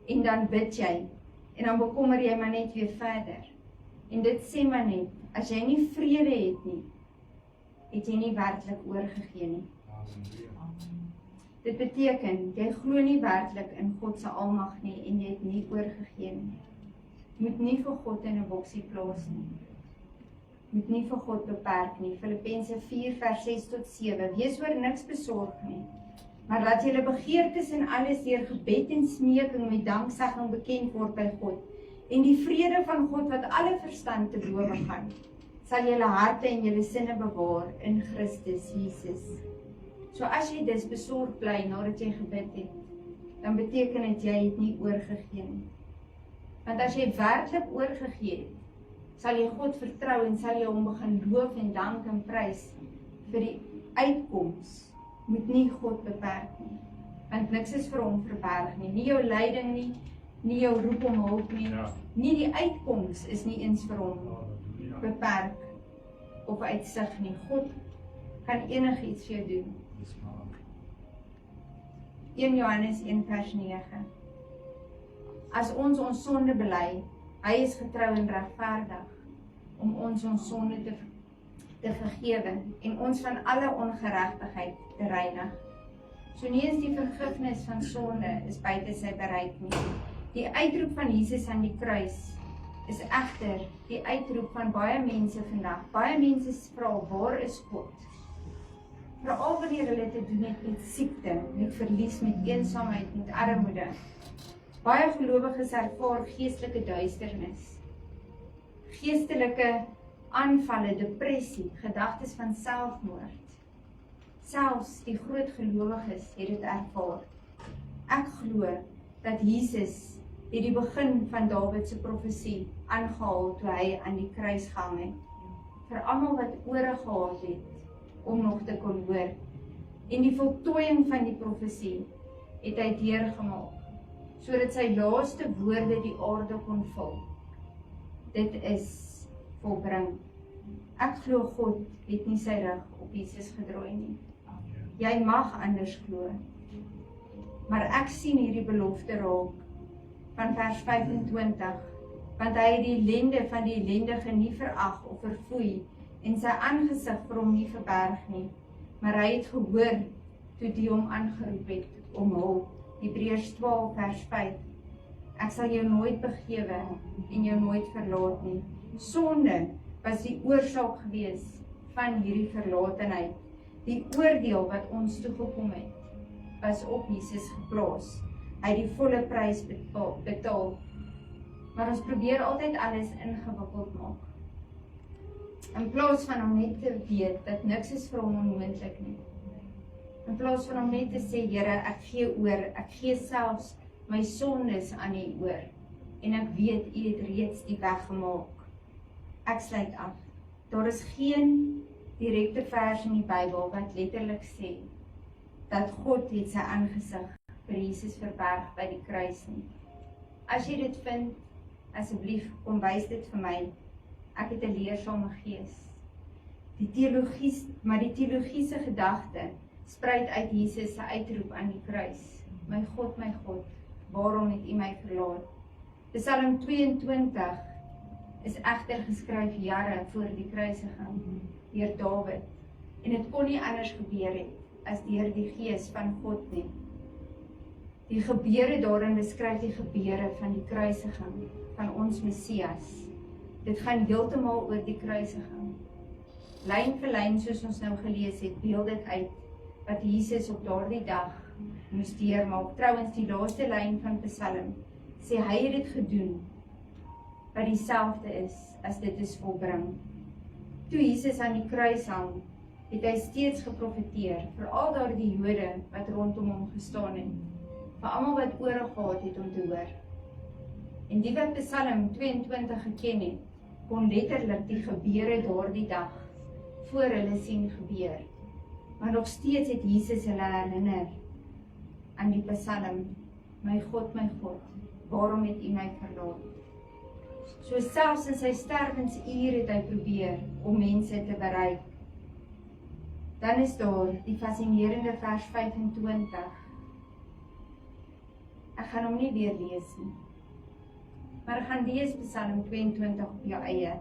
en dan bid jy, en dan bekommer jy maar net weer verder. En dit sê maar net, as jy nie vrede het nie, het jy nie werklik oorgegee nie. Dit beteken, jy glo nie werklik in God se almag nie, en jy het nie oorgegee nie. Moet nie vir God in 'n boksie plaas nie. Moet nie vir God beperk nie. Filippense 4 vers 6 tot 7. Wees oor niks besorg nie, maar laat julle begeertes en alles deur gebed en smeking met danksegging bekend word by God. En die vrede van God wat alle verstand te bowe gaan, sal julle harte en julle sinne bewaar in Christus Jesus. So as jy dus besorg bly nadat jy gebid het, dan beteken dit jy het nie oorgegee nie. Want as jy werklik oorgegee het, sal jy God vertrou en sal jy hom begin loof en dank en prys vir die uitkoms. Moet nie God beperk nie, want niks is vir hom verberg nie. Nie jou lyding nie, nie jou roep om hulp nie, nie die uitkoms is nie eens vir hom beperk of uitsig nie. God kan enigiets vir jou doen. 1 Johannes 1 vers 9. As ons sonde bely, hy is getrou en regverdig om ons sonde te vergewe en ons van alle ongeregtigheid te reinig. So nie eens die vergifnis van sonde is buite sy bereik nie. Die uitroep van Jesus aan die kruis is egter die uitroep van baie mense vandag. Baie mense vra, waar is God? Veral wanneer hulle te doen het met siekte, met verlies, met eensaamheid, met armoede. Baie gelowiges ervaar geestelike duisternis, geestelike aanvalle, depressie, gedagtes van selfmoord. Selfs die groot gelowiges het dit ervaar. Ek glo dat Jesus het die begin van Dawid se profesie aangehaal toe hy aan die kruis gehang het. Vir almal wat ore gehad het om nog te kon hoor. En die voltooiing van die profesie het hy deurgemaak, sodat sy laaste woorde die aarde kon vul. Dit is volbring. Ek glo God het nie sy rug op Jesus gedraai nie. Jy mag anders glo. Maar ek sien hierdie belofte raak van vers 25, want hy het die ellende van die ellendige nie verag of verfoei en sy aangesig vir hom nie verberg nie, maar hy het gehoor toe die hom aangeroep het om hulp. Hebreërs 12 vers 5. Ek sal jou nooit begewe en jou nooit verlaat nie. Sonde was die oorsaak gewees van hierdie verlatenheid. Die oordeel wat ons toegekom het, was op Jesus geplaas. Hy het die volle prys betaal. Maar ons probeer altyd alles ingewikkeld maak. In plaas van om net te weet dat niks is vir hom onmoontlik nie. In plaas van om net te sê, Here, ek gee oor, ek gee selfs my sondes aan U oor. En ek weet U het reeds die weg gemaak. Ek sluit af. Daar is geen direkte vers in die Bybel wat letterlik sê dat God het sy aangesig vir Jesus verberg by die kruis nie. As jy dit vind, asseblief kom wys dit vir my. Ek het 'n leersame gees. Die teologiese gedagte spruit uit Jesus se uitroep aan die kruis. My God, waarom het U my verlaat? Psalm 22 is egter geskryf jare voor die kruisiging deur Dawid. En dit kon nie anders gebeur het as deur die Gees van God nie. Die gebeure daarin beskryf die gebeure van die kruisiging van ons Messias. Dit gaan heeltemal oor die kruisiging. Lyn vir lyn, soos ons nou gelees het, beeld dit uit wat Jesus op daardie dag moes deurmaak. Trouwens, die laaste lyn van Psalm sê hy het dit gedoen wat dieselfde is as dit is volbring. Toe Jesus aan die kruis hang, het hy steeds geprofeteer vir al daardie Jode wat rondom hom gestaan het, vir almal wat ore gehad het om te hoor. En die wat Psalm 22 geken het, kon letterlik die gebeure daardie dag voor hulle sien gebeur. Maar nog steeds het Jesus hulle herinner aan die Psalm, my God, waarom het U my verlaat? So selfs in sy sterwensuur het hy probeer om mense te bereik. Dan is daar die fascinerende vers 25. Ek gaan hom nie weer lees nie, maar gaan lees Psalm 22 op jou eie.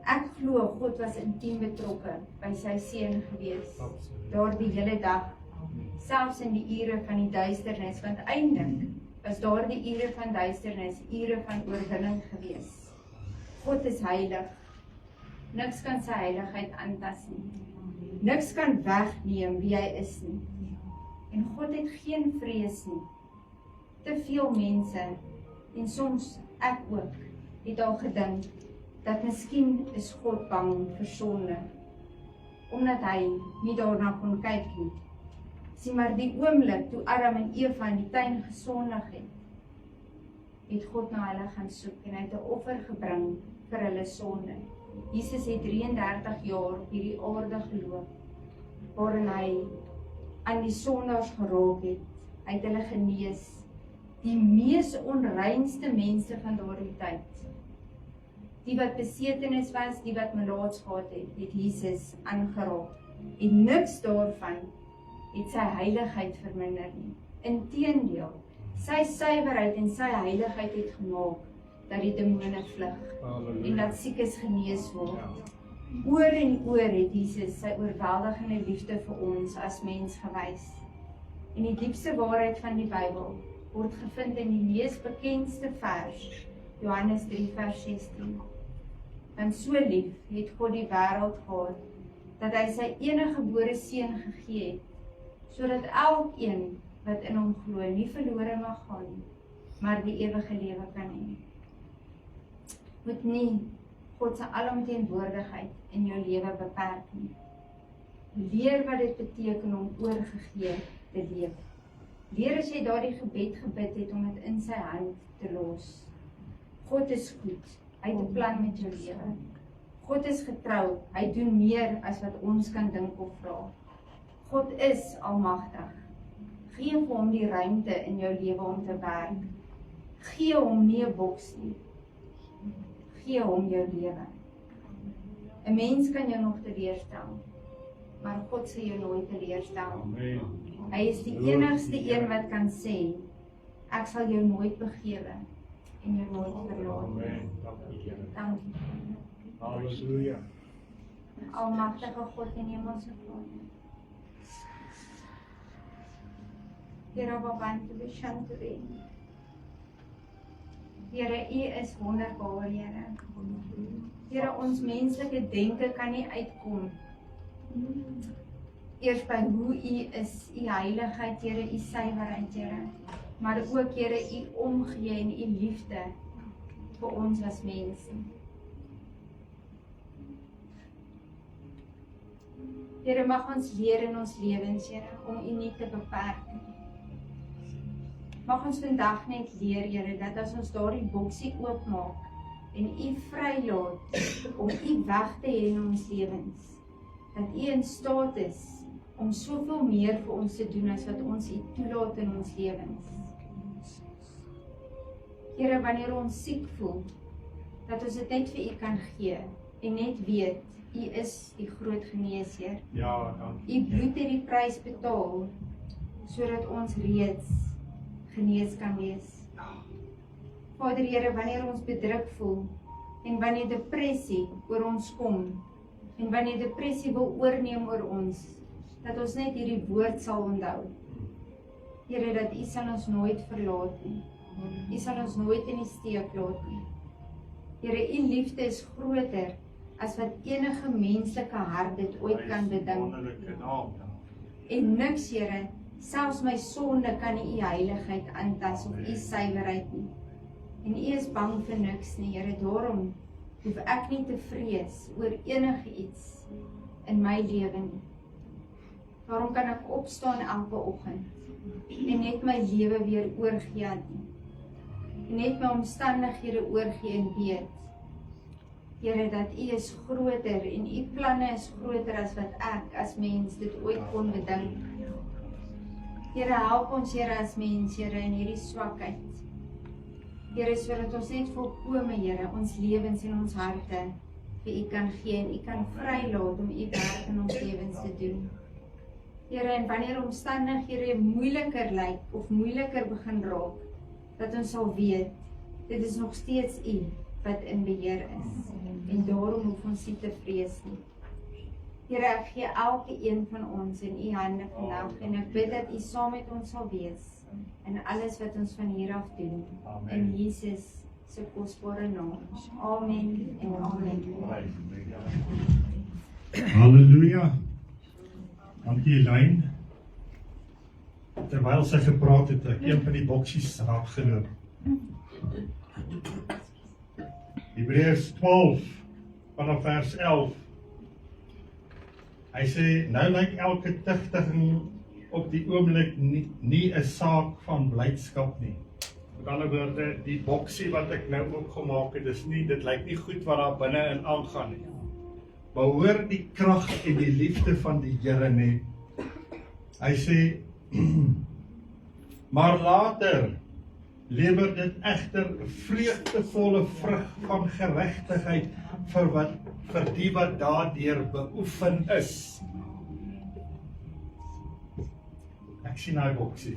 Ek glo God was intiem betrokke by sy seun gewees, daardie hele dag, selfs in die ure van die duisternis, want eintlik was daardie ure van duisternis, ure van oorwinning gewees. God is heilig, niks kan sy heiligheid aantas nie, niks kan wegneem wie hy is nie, en God het geen vrees nie. Te veel mense, en soms ek ook, het al gedink, dat miskien is God bang vir sonde, omdat hy nie daarna kon kyk nie. Sien maar die oomblik toe Adam en Eva in die tuin gesondig het God na hulle gaan soek en hy het 'n offer gebring vir hulle sonde. Jesus het 33 jaar op hierdie aarde geloop, waarin hy aan die sondaars geraak het, hy het hulle genees, die mees onreinste mense van daardie tyd. Die wat besetenis was, die wat melaats gehad het Jesus aangeraak. En niks daarvan het sy heiligheid verminder nie. Inteendeel, sy suiwerheid en sy heiligheid het gemaak dat die demone vlug en dat siekes genees word. Oor en oor het Jesus sy oorweldigende liefde vir ons as mens gewys. En die diepste waarheid van die Bybel word gevind in die mees bekendste vers, Johannes 3 vers 16. Want so lief het God die wêreld gehad, dat hy sy eniggebore seun gegee het, sodat elkeen wat in hom glo nie verlore mag gaan nie, maar die ewige lewe kan hê. Moet nie God se alomteenwoordigheid in jou lewe beperk nie. Leer wat dit beteken om oorgegee te leef. Leer as jy daardie gebed gebid het om dit in sy hand te los. God is goed. Hy het 'n plan met jou lewe. God is getrou. Hy doen meer as wat ons kan dink of vra. God is almagtig. Gee vir hom die ruimte in jou lewe om te werk. Gee hom nie 'n boks nie. Gee hom jou lewe. 'n mens kan jou nog teleurstel, maar God sal jou nooit teleurstel. Amen. Hy is die enigste een wat kan sê, ek sal jou nooit begewe en jou nooit verlaat. Amen. Dankie, Here. Dankie. Halleluja. Almagtige God en hemelse Vader. Here, Babantu Bishanturi. Here, U is wonderbaar, Here. Here, ons menslike denke kan nie uitkom. Eers by hoe U is, U heiligheid, Here, U suiwerheid, Here. Maar ook, Here, U omgee en U liefde vir ons as mense. Here, mag ons leer in ons lewens, Here, om U nie te beperk nie. Mag ons vandag net leer, Here, dat as ons daardie boksie oopmaak en U vrylaat om U weg te hê in ons lewens, dat U in staat is om soveel meer vir ons te doen as wat ons U toelaat in ons lewens. Here, wanneer ons siek voel, dat ons dit net vir U kan gee en net weet, U is die groot geneesheer. Ja, dankie. U bloed het die prys betaal, sodat ons reeds genees kan wees. Vader Here, wanneer ons bedruk voel, en wanneer depressie oor ons kom, en wanneer depressie wil oorneem oor ons, dat ons net hierdie woord sal onthou. Here, dat U sal ons nooit verlaat nie. U sal ons nooit in die steek laat nie. Here, U liefde is groter as wat enige menslike hart dit ooit kan bedink. Wonderlike naam. En niks, Here, selfs my sonde kan nie U heiligheid aantas of U suiwerheid nie. En U is bang vir niks nie, Here, daarom hoef ek nie te vrees oor enige iets in my lewe nie. Daarom kan ek opstaan elke oggend en net my lewe weer oorgee aan U. En net my omstandighede oorgee en weet, Here, dat U is groter en U planne is groter as wat ek as mens dit ooit kon bedink. Here, help ons, Here, as mens, Here, in hierdie swakheid. Here, sodat ons net volkome, Here, ons lewens en ons harte vir U kan gee en U kan vrylaat om U werk in ons lewens te doen. Here, en wanneer omstandighede moeiliker lyk of moeiliker begin raak, dat ons sal weet, dit is nog steeds U wat in beheer is. En daarom hoef ons nie te vrees nie. Here, ek gee elke een van ons in U hande vandag en ek bid dat U saam met ons sal wees in alles wat ons van hier af doen. In Jesus se kosbare naam. Amen en amen. Halleluja. Dankie, Elaine. Terwyl sy gepraat het, ek een van die boksies raak geloop. Hebreërs 12 vanaf vers 11. Hy sê, nou lyk elke tigtiging op die oomblik nie 'n saak van blydskap nie. Met ander woorde, die boksie wat ek nou opgemaak het, dit lyk nie goed wat daar binne in aangaan nie. Maar hoor die krag en die liefde van die Here nie. Hy sê, maar later lewer dit egter vreugdevolle vrug van geregtigheid vir die wat daardeur beoefen is. Ek sien hy boksie.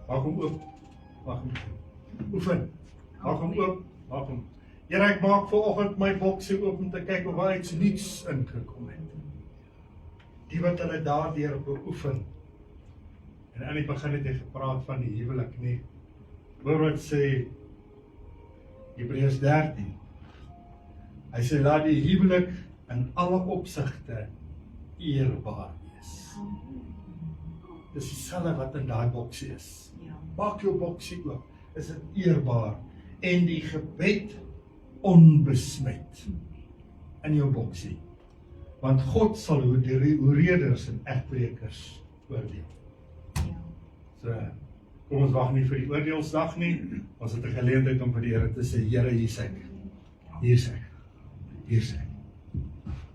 Maak hom oop. Maak hom oefen. Maak hom oop. Maak hom. Here, ek maak vanoggend my boksie oop om te kyk of daar iets nuuts ingekom het. Die wat hulle daardeur beoefen. En aan die begin het hy gepraat van die huwelik nie. Hoor wat sê Hebreërs 13. Hy sê, laat die huwelik in alle opsigte eerbaar wees. Dis dieselfde wat in daai boksie is. Maak jou boksie oop. Is dit eerbaar. En die gebed onbesmet in jou boksie. Want God sal hoereders en egbrekers oordeel. So, kom ons wag nie vir die oordeelsdag nie. Ons het 'n geleentheid om vir die Here te sê, Here, hier is ek. Hier is ek. Hier is ek.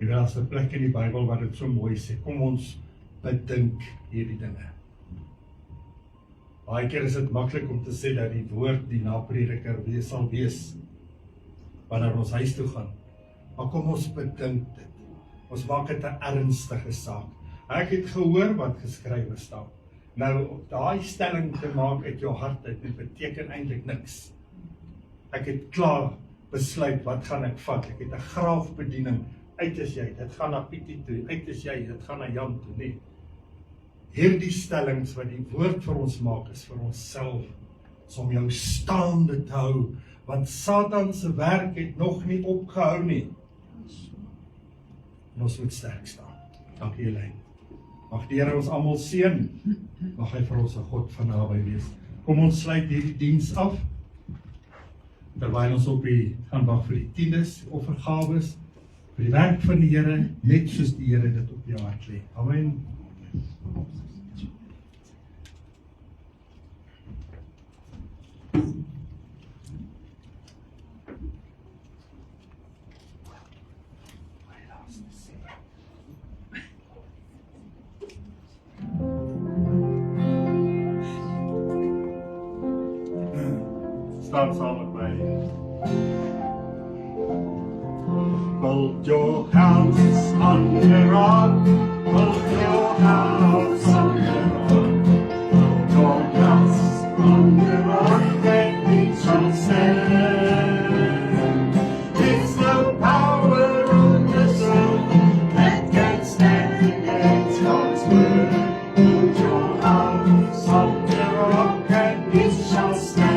En daar is 'n plek in die Bybel wat dit so mooi sê. Kom ons bedink hierdie dinge. Baie keer is dit maklik om te sê dat die woord die naprediker sal wees wanneer ons huis toe gaan. Maar kom ons bedink dit. Ons maak dit 'n ernstige saak. Ek het gehoor wat geskrywe staan. Nou, op daai stelling te maak uit jou hart, dit beteken eintlik niks. Ek het klaar besluit, wat gaan ek vat? Ek het 'n graafbediening, uit is jy, dit gaan na Pietie toe, uit is jy, dit gaan na Jan toe, nie. Hierdie stellings wat die woord vir ons maak, is vir ons self, om jou staande te hou, want Satan se werk het nog nie opgehou nie. En ons moet sterk staan. Dankie Elyn. Mag die Here ons almal seën. Mag hy vir ons 'n God van naby wees. Kom ons sluit hierdie diens af. Terwyl ons op die gaan wag vir die tiendes, offergawes, vir die werk van die Here, net soos die Here dit op jou hart lê. Amen. Staan saam met my. Hold your hands on the rock. Hold your hands on the rock. Hold your hands on the rock, and it shall stand. It's the power of the sun that can stand against God's word. Hold your hands on the rock, and it shall stand.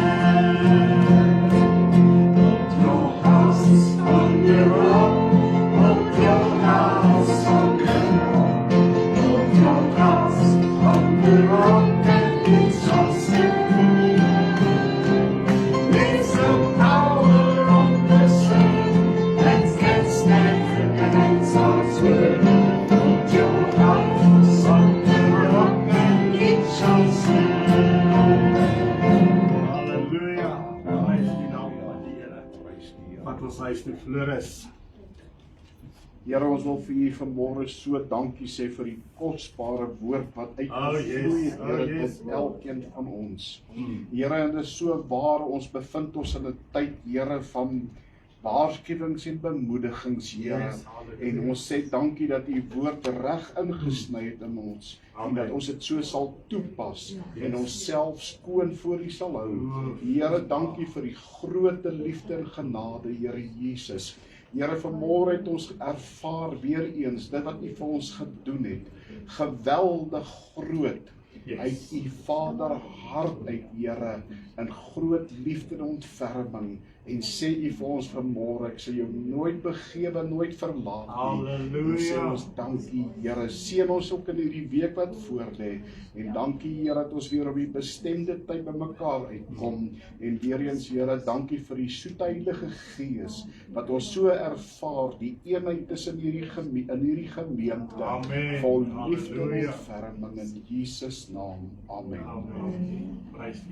Floris. Here, ons wil vir u vanmôre so dankie sê vir die kosbare woord wat uitgevloei het, Here, tot elkeen van ons. Here, en dit is so waar, ons bevind ons in 'n tyd, Here, van waarskuwings en bemoedigings, Here. En ons sê dankie dat u woord reg ingesny het in ons. En dat ons dit so sal toepas en onsself skoon voor u sal hou. Here, dankie vir die groote liefde en genade, Here Jesus. Here, vanmôre het ons ervaar weer eens dit wat u vir ons gedoen het. Geweldig groot. Uit u Vader hart uit, Here, in groot liefde en ontferming. En sê u vir ons vanmôre, ek sal jou nooit begewe, nooit verlaat nie. En sê ons dankie, Here. Seën ons ook in hierdie week wat voorlê. En dankie, Here, dat ons weer op die bestemde tyd by mekaar uitkom. En weer eens, Here, dankie vir die soete Heilige Gees, wat ons so ervaar, die eenheid tussen in hierdie gemeente. Vol liefde en ontferming in Jesus naam. Amen.